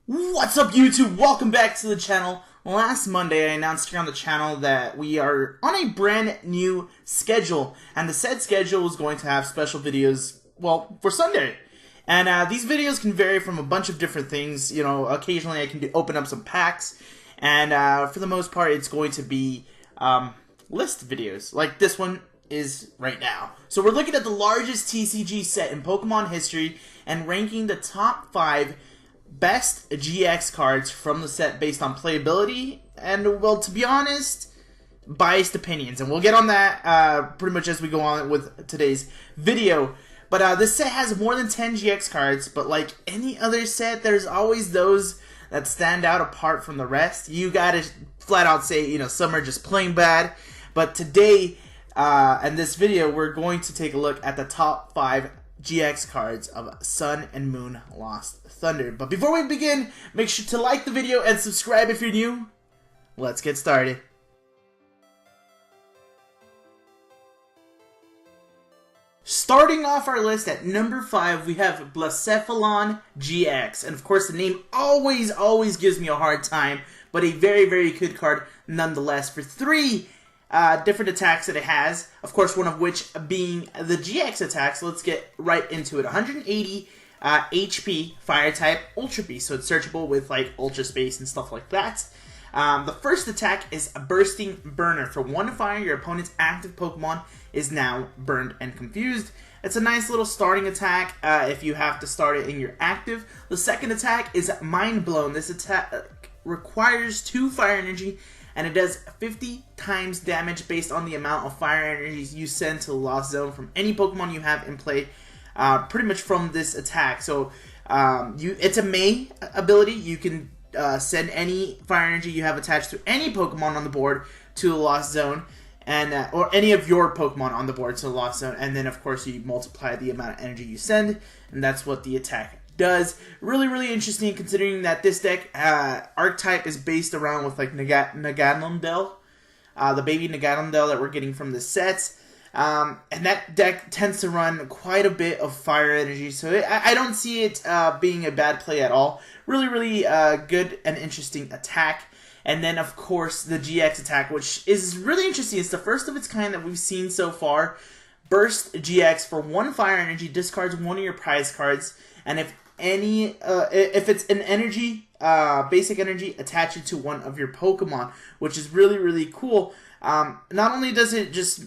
What's up, YouTube? Welcome back to the channel. Last Monday I announced here on the channel that we are on a brand new schedule, and the said schedule is going to have special videos, well, for Sunday. And these videos can vary from a bunch of different things. You know, occasionally I can open up some packs, and for the most part it's going to be list videos, like this one is right now. So we're looking at the largest TCG set in Pokemon history and ranking the top 5 best GX cards from the set based on playability and, well, to be honest, biased opinions. And we'll get on that pretty much as we go on with today's video. But this set has more than 10 GX cards, but like any other set, there's always those that stand out apart from the rest. You gotta flat out say, you know, some are just plain bad. But today, in this video, we're going to take a look at the top 5 GX cards of Sun and Moon Lost Thunder. But before we begin, make sure to like the video and subscribe if you're new. Let's get started. Starting off our list at number 5, we have Sceptile Gx. And of course, the name always gives me a hard time, but a very good card nonetheless for 3 different attacks that it has, of course one of which being the GX attack. So let's get right into it. 180 HP, Fire type, Ultra Beast, so it's searchable with like Ultra Space and stuff like that. The first attack is a Bursting Burner. For 1 fire, your opponent's active Pokemon is now burned and confused. It's a nice little starting attack if you have to start it in your active. The second attack is Mind Blown. This attack requires 2 fire energy, and it does 50 times damage based on the amount of fire energies you send to the Lost Zone from any Pokemon you have in play, pretty much from this attack. So it's a May ability. You can send any fire energy you have attached to any Pokemon on the board to the Lost Zone, and or any of your Pokemon on the board to the Lost Zone, and then of course you multiply the amount of energy you send, and that's what the attack does. Really interesting, considering that this deck archetype is based around with like Naganondel, the baby Naganondel that we're getting from the sets, and that deck tends to run quite a bit of fire energy, so I don't see it being a bad play at all. Really good and interesting attack. And then of course the GX attack, which is really interesting. It's the first of its kind that we've seen so far. Burst GX. For 1 fire energy, discards 1 of your prize cards, and if it's an energy, basic energy, attach it to 1 of your Pokemon, which is really cool. Not only does it just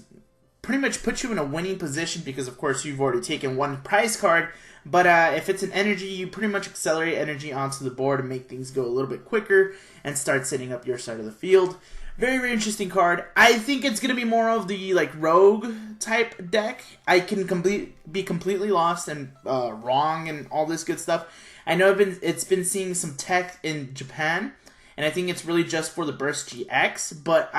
pretty much put you in a winning position, because of course you've already taken 1 prize card, but if it's an energy, you pretty much accelerate energy onto the board and make things go a little bit quicker and start setting up your side of the field. Very interesting card. I think it's going to be more of the like rogue type deck. I can be completely lost and wrong and all this good stuff. I know it's been seeing some tech in Japan, and I think it's really just for the Burst GX. But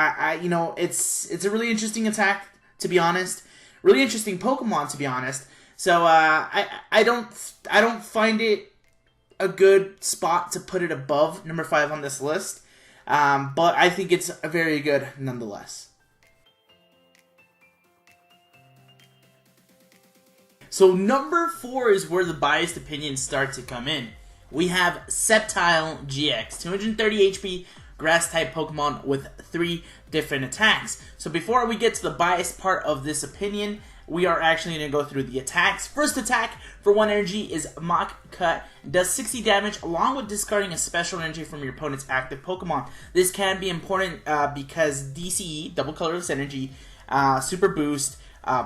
you know, it's a really interesting attack, to be honest. Really interesting Pokemon, to be honest. So I don't find it a good spot to put it above number 5 on this list. But I think it's very good nonetheless. So number 4 is where the biased opinions start to come in. We have Sceptile Gx, 230 HP, Grass type Pokemon with 3 different attacks. So before we get to the biased part of this opinion, we are actually going to go through the attacks. First attack for 1 energy is Mach Cut. Does 60 damage along with discarding a special energy from your opponent's active Pokemon. This can be important because DCE, Double Colorless Energy, Super Boost,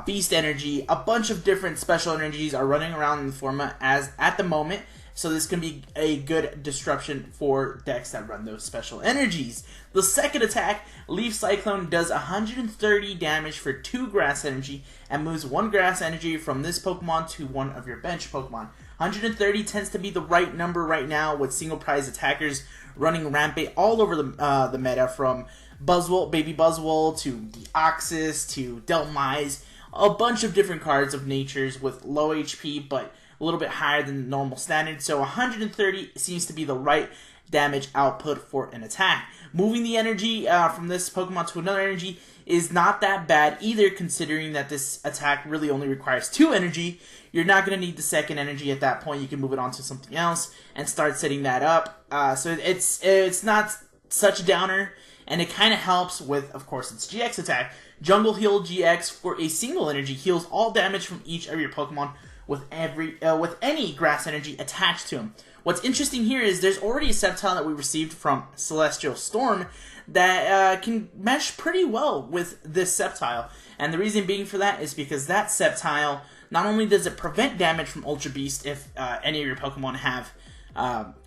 Beast Energy, a bunch of different special energies are running around in the format as at the moment. So this can be a good disruption for decks that run those special energies. The second attack, Leaf Cyclone, does 130 damage for 2 grass energy and moves 1 grass energy from this Pokemon to 1 of your bench Pokemon. 130 tends to be the right number right now, with single prize attackers running rampant all over the meta, from Buzzwole, Baby Buzzwole, to Deoxys, to Delmise. A bunch of different cards of natures with low HP but a little bit higher than normal standard. So 130 seems to be the right damage output for an attack. Moving the energy from this Pokemon to another energy is not that bad either, considering that this attack really only requires 2 energy. You're not going to need the second energy at that point. You can move it on to something else and start setting that up. So it's not such a downer, and it kind of helps with, of course, its GX attack. Jungle Heal GX for a single energy heals all damage from each of your Pokemon with any grass energy attached to him. What's interesting here is there's already a Sceptile that we received from Celestial Storm that can mesh pretty well with this Sceptile. And the reason being for that is because that Sceptile, not only does it prevent damage from Ultra Beast if any of your Pokemon have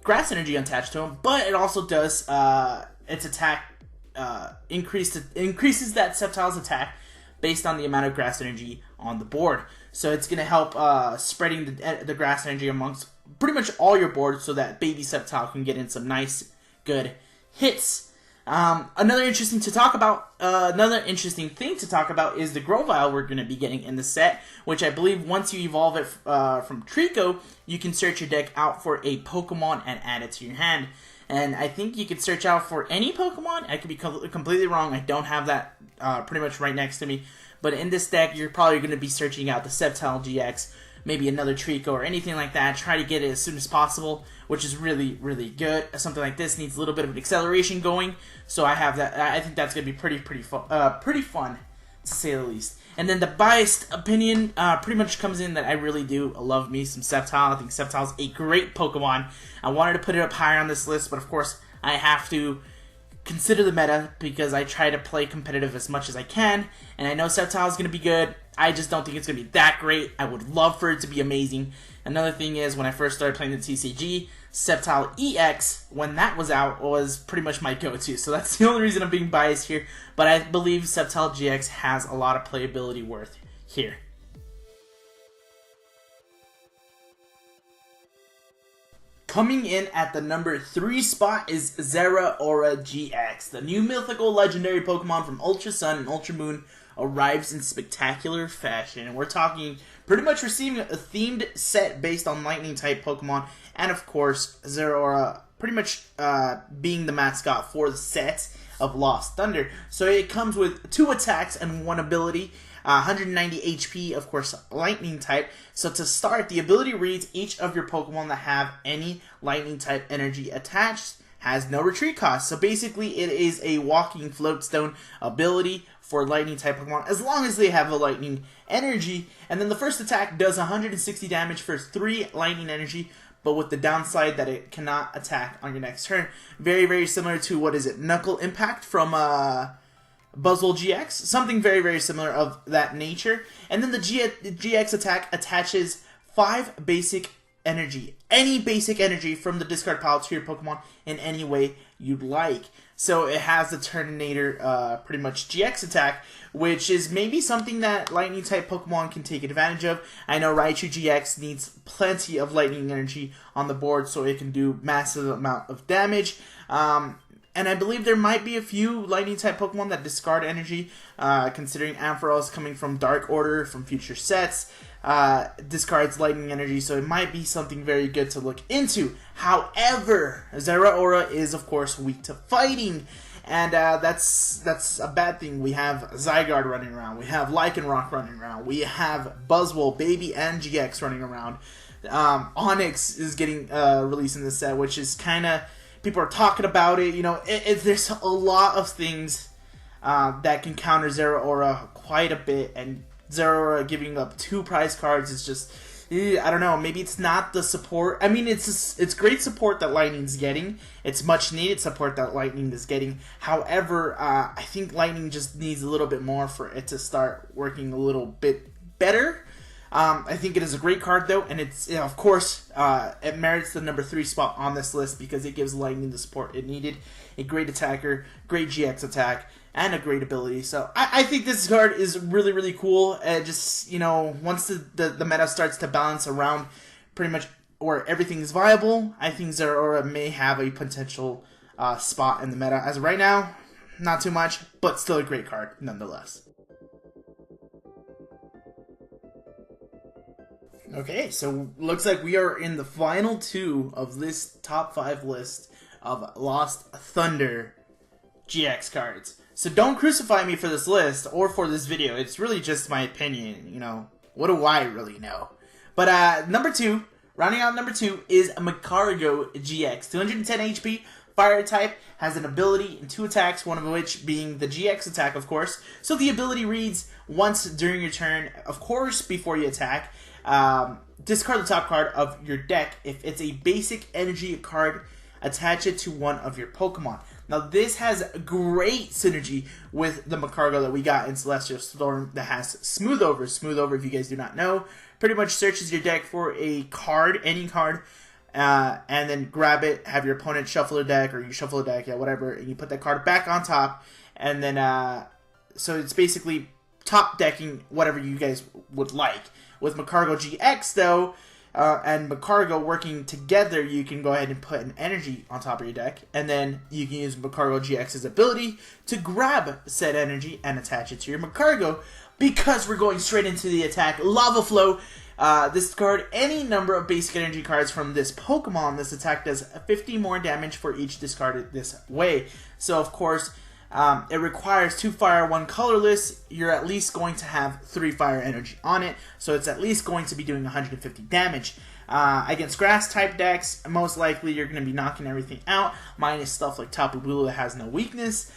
grass energy attached to them, but it also does its attack increases that Sceptile's attack based on the amount of grass energy on the board. So it's going to help spreading the grass energy amongst pretty much all your boards so that baby Sceptile can get in some nice, good hits. Another interesting thing to talk about is the Grovyle we're going to be getting in the set, which I believe once you evolve it from Trico, you can search your deck out for a Pokemon and add it to your hand. And I think you could search out for any Pokemon. I could be completely wrong. I don't have that pretty much right next to me. But in this deck, you're probably going to be searching out the Sceptile Gx, maybe another Trico or anything like that. Try to get it as soon as possible, which is really, really good. Something like this needs a little bit of an acceleration going, so I have that. I think that's going to be pretty fun, to say the least. And then the biased opinion pretty much comes in that I really do love me some Sceptile. I think Sceptile's a great Pokemon. I wanted to put it up higher on this list, but of course I have to consider the meta because I try to play competitive as much as I can, and I know Sceptile is going to be good. I just don't think it's going to be that great. I would love for it to be amazing. Another thing is, when I first started playing the TCG, Sceptile EX, when that was out, was pretty much my go-to. So that's the only reason I'm being biased here, but I believe Sceptile GX has a lot of playability worth here. Coming in at the number 3 spot is Zeraora GX. The new mythical legendary Pokemon from Ultra Sun and Ultra Moon arrives in spectacular fashion. And we're talking pretty much receiving a themed set based on lightning type Pokemon. And of course, Zeraora pretty much being the mascot for the set of Lost Thunder. So it comes with 2 attacks and 1 ability. 190 HP, of course, lightning type. So to start, the ability reads each of your Pokemon that have any lightning type energy attached has no retreat cost. So basically, it is a walking floatstone ability for lightning type Pokemon as long as they have a lightning energy. And then the first attack does 160 damage for 3 lightning energy, but with the downside that it cannot attack on your next turn. Very, very similar to, what is it, Knuckle Impact from Buzzwole GX, something very, very similar of that nature. And then the GX attack attaches 5 basic energy, any basic energy from the discard pile to your Pokemon in any way you'd like. So it has the Turtonator pretty much GX attack, which is maybe something that lightning type Pokemon can take advantage of. I know Raichu GX needs plenty of lightning energy on the board so it can do massive amount of damage. And I believe there might be a few lightning-type Pokemon that discard energy, considering Ampharos coming from Dark Order, from future sets, discards lightning energy, so it might be something very good to look into. However, Zeraora is, of course, weak to fighting, and that's a bad thing. We have Zygarde running around, we have Lycanroc running around, we have Buzzwole, Baby, and GX running around. Onyx is getting released in this set, which is kind of... People are talking about it, you know, there's a lot of things that can counter Zeraora quite a bit, and Zeraora giving up 2 prize cards is just, I don't know, maybe it's not the support. I mean, it's great support that Lightning's getting. It's much needed support that Lightning is getting. However, I think Lightning just needs a little bit more for it to start working a little bit better. I think it is a great card, though, and it's, of course, it merits the number 3 spot on this list because it gives Lightning the support it needed. A great attacker, great GX attack, and a great ability. So I think this card is really, really cool. Just, you know, once the meta starts to balance around pretty much where everything is viable, I think Zeraora may have a potential spot in the meta. As of right now, not too much, but still a great card nonetheless. Okay, so looks like we are in the final 2 of this top 5 list of Lost Thunder GX cards. So don't crucify me for this list or for this video. It's really just my opinion, you know. What do I really know? But number 2, rounding out number 2 is Mccargo Gx. 210 HP, fire type, has an ability and 2 attacks, one of which being the GX attack, of course. So the ability reads, once during your turn, of course, before you attack, discard the top card of your deck. If it's a basic energy card, attach it to one of your Pokemon. Now, this has great synergy with the Mccargo that we got in Celestial Storm that has Smooth Over. Smooth Over, if you guys do not know, pretty much searches your deck for a card, any card, and then grab it, have your opponent shuffle a deck, or you shuffle a deck, yeah, whatever, and you put that card back on top, and then, so it's basically top decking whatever you guys would like. With Mccargo Gx, though, and Mccargo working together, you can go ahead and put an energy on top of your deck, and then you can use Mccargo Gx's ability to grab said energy and attach it to your Mccargo. Because we're going straight into the attack, Lava Flow. Discard any number of basic energy cards from this Pokemon. This attack does 50 more damage for each discarded this way. So, of course, it requires 2 fire, 1 colorless. You're at least going to have 3 fire energy on it, so it's at least going to be doing 150 damage. Against grass type decks, most likely you're going to be knocking everything out, minus stuff like Tapu Bulu that has no weakness.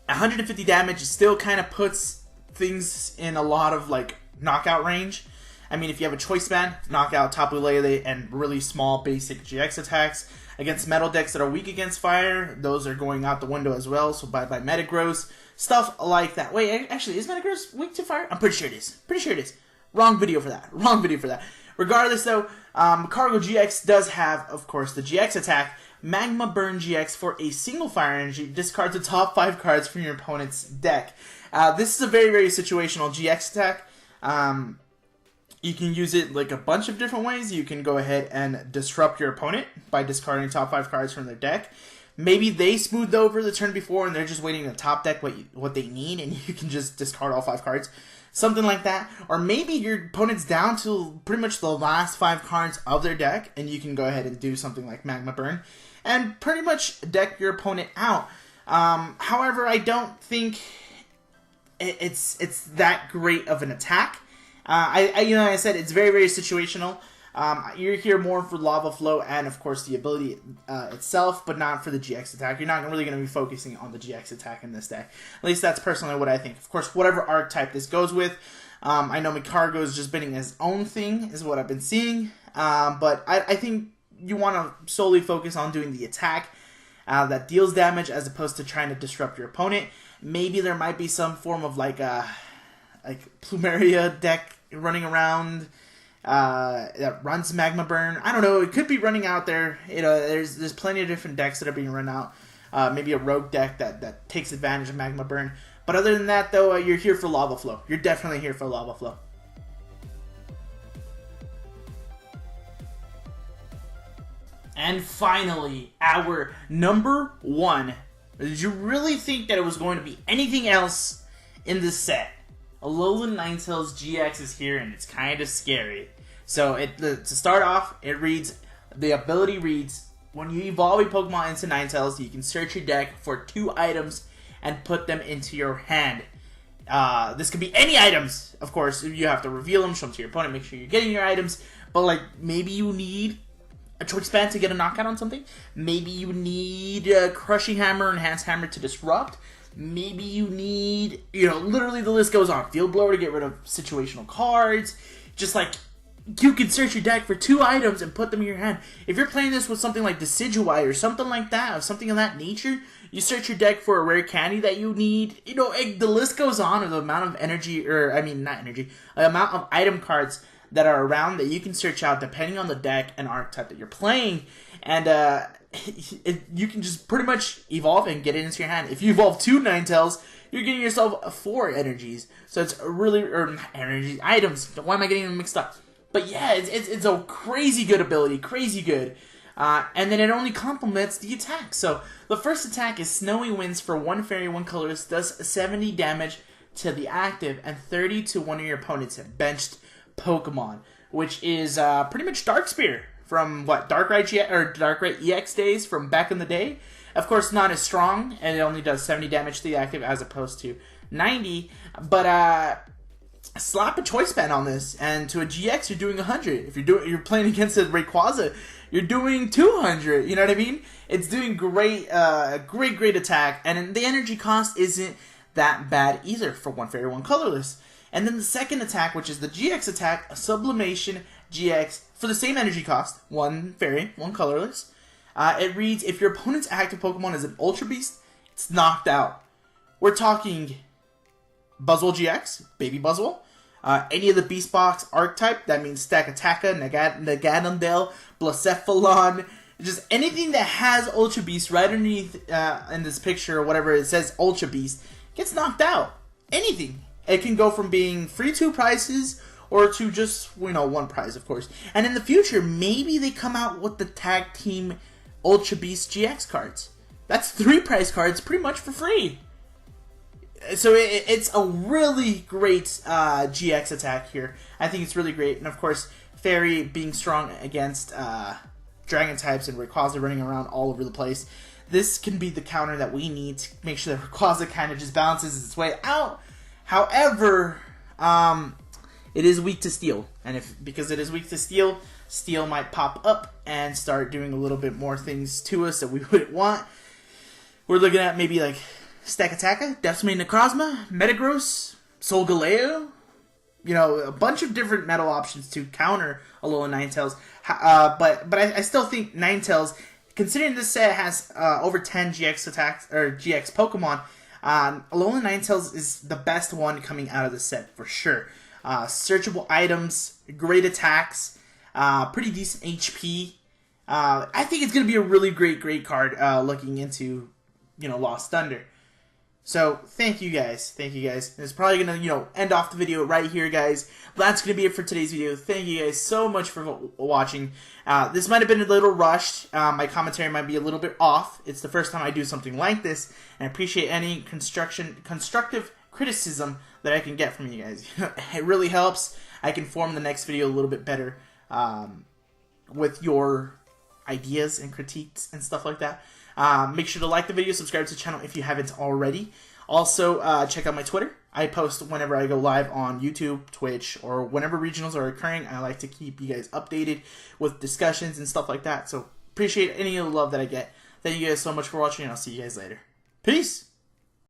150 damage still kind of puts things in a lot of like knockout range. I mean, if you have a choice band, knock out Tapu Lele and really small basic GX attacks. Against metal decks that are weak against fire, those are going out the window as well, so bye-bye Metagross. Stuff like that. Wait, actually, is Metagross weak to fire? I'm pretty sure it is. Pretty sure it is. Wrong video for that. Wrong video for that. Regardless, though, Mccargo Gx does have, of course, the GX attack. Magma Burn GX for a single fire energy. Discard the top 5 cards from your opponent's deck. This is a very, very situational GX attack. You can use it like a bunch of different ways. You can go ahead and disrupt your opponent by discarding top 5 cards from their deck. Maybe they smoothed over the turn before and they're just waiting to top deck what they need, and you can just discard all 5 cards. Something like that. Or maybe your opponent's down to pretty much the last 5 cards of their deck, and you can go ahead and do something like Magma Burn and pretty much deck your opponent out. However, I don't think it's that great of an attack. I said it's very, very situational. You're here more for Lava Flow and, of course, the ability itself, but not for the GX attack. You're not really going to be focusing on the GX attack in this deck. At least that's personally what I think. Of course, whatever archetype this goes with. I know Mccargo is just bidding his own thing, is what I've been seeing. But I think you want to solely focus on doing the attack that deals damage as opposed to trying to disrupt your opponent. Maybe there might be some form of like Plumeria deck running around that runs Magma Burn. I don't know. It could be running out there. You know, there's plenty of different decks that are being run out. Maybe a rogue deck that takes advantage of Magma Burn. But other than that, though, you're here for Lava Flow. You're definitely here for Lava Flow. And finally, our number 1. Did you really think that it was going to be anything else in this set? Alolan Ninetales GX is here, and it's kind of scary. So, to start off, the ability reads, when you evolve a Pokemon into Ninetales, you can search your deck for 2 items and put them into your hand. This could be any items, of course. You have to reveal them, show them to your opponent, make sure you're getting your items. But, like, maybe you need a choice band to get a knockout on something. Maybe you need a Crushing Hammer, Enhanced Hammer to disrupt. Maybe you need, literally the list goes on. Field Blower to get rid of situational cards. Just like, you can search your deck for 2 items and put them in your hand. If you're playing this with something like Decidueye or something like that, or something of that nature, you search your deck for a rare candy that you need. The list goes on of the amount of energy, the amount of item cards that are around that you can search out depending on the deck and archetype that you're playing. And you can just pretty much evolve and get it into your hand. If you evolve 2 Ninetales, you're getting yourself 4 energies. So it's really, energy items. Why am I getting them mixed up? But yeah, it's a crazy good ability, crazy good. And then it only complements the attack. So the first attack is Snowy Winds for 1 fairy, 1 colorless, does 70 damage to the active and 30 to one of your opponents benched Pokemon, which is pretty much Dark Spear from what Darkrai GX or Darkrai EX days from back in the day. Of course, not as strong, and it only does 70 damage to the active as opposed to 90. But slap a choice band on this, and to a GX, you're doing 100. If you're playing against a Rayquaza, you're doing 200. You know what I mean? It's doing great, great attack, and the energy cost isn't that bad either for one fairy, one colorless. And then the second attack, which is the GX attack, a Sublimation GX for the same energy cost, one fairy, one colorless. It reads, if your opponent's active Pokemon is an Ultra Beast, it's knocked out. We're talking Buzzwole GX, Baby Buzzwole, any of the Beast Box archetype, that means Stakataka, Naganadel, Blacephalon, just anything that has Ultra Beast right underneath in this picture or whatever it says Ultra Beast gets knocked out. Anything. It can go from being free 2 prizes or to just, you know, 1 prize, of course. And in the future, maybe they come out with the Tag Team Ultra Beast GX cards. That's 3 prize cards pretty much for free. So it's a really great GX attack here. I think it's really great. And of course, Fairy being strong against Dragon types and Rayquaza running around all over the place. This can be the counter that we need to make sure that Rayquaza kind of just balances its way out. However, it is weak to Steel. And because it is weak to Steel, Steel might pop up and start doing a little bit more things to us that we wouldn't want. We're looking at maybe like Stakataka, Decimated Necrozma, Metagross, Solgaleo, you know, a bunch of different metal options to counter Alolan Ninetales. But I still think Ninetales, considering this set has over 10 GX attacks or GX Pokemon, Alolan Ninetales is the best one coming out of the set for sure. Searchable items, great attacks, pretty decent HP. I think it's gonna be a really great card looking into, you know, Lost Thunder. So, thank you guys. It's probably going to, you know, end off the video right here, guys. That's going to be it for today's video. Thank you guys so much for watching. This might have been a little rushed. My commentary might be a little bit off. It's the first time I do something like this, and I appreciate any constructive criticism that I can get from you guys. It really helps. I can form the next video a little bit better with your ideas and critiques and stuff like that. Make sure to like the video, subscribe to the channel if you haven't already. Also, check out my Twitter. I post whenever I go live on YouTube, Twitch, or whenever regionals are occurring. I like to keep you guys updated with discussions and stuff like that. So, appreciate any of the love that I get. Thank you guys so much for watching, and I'll see you guys later. Peace!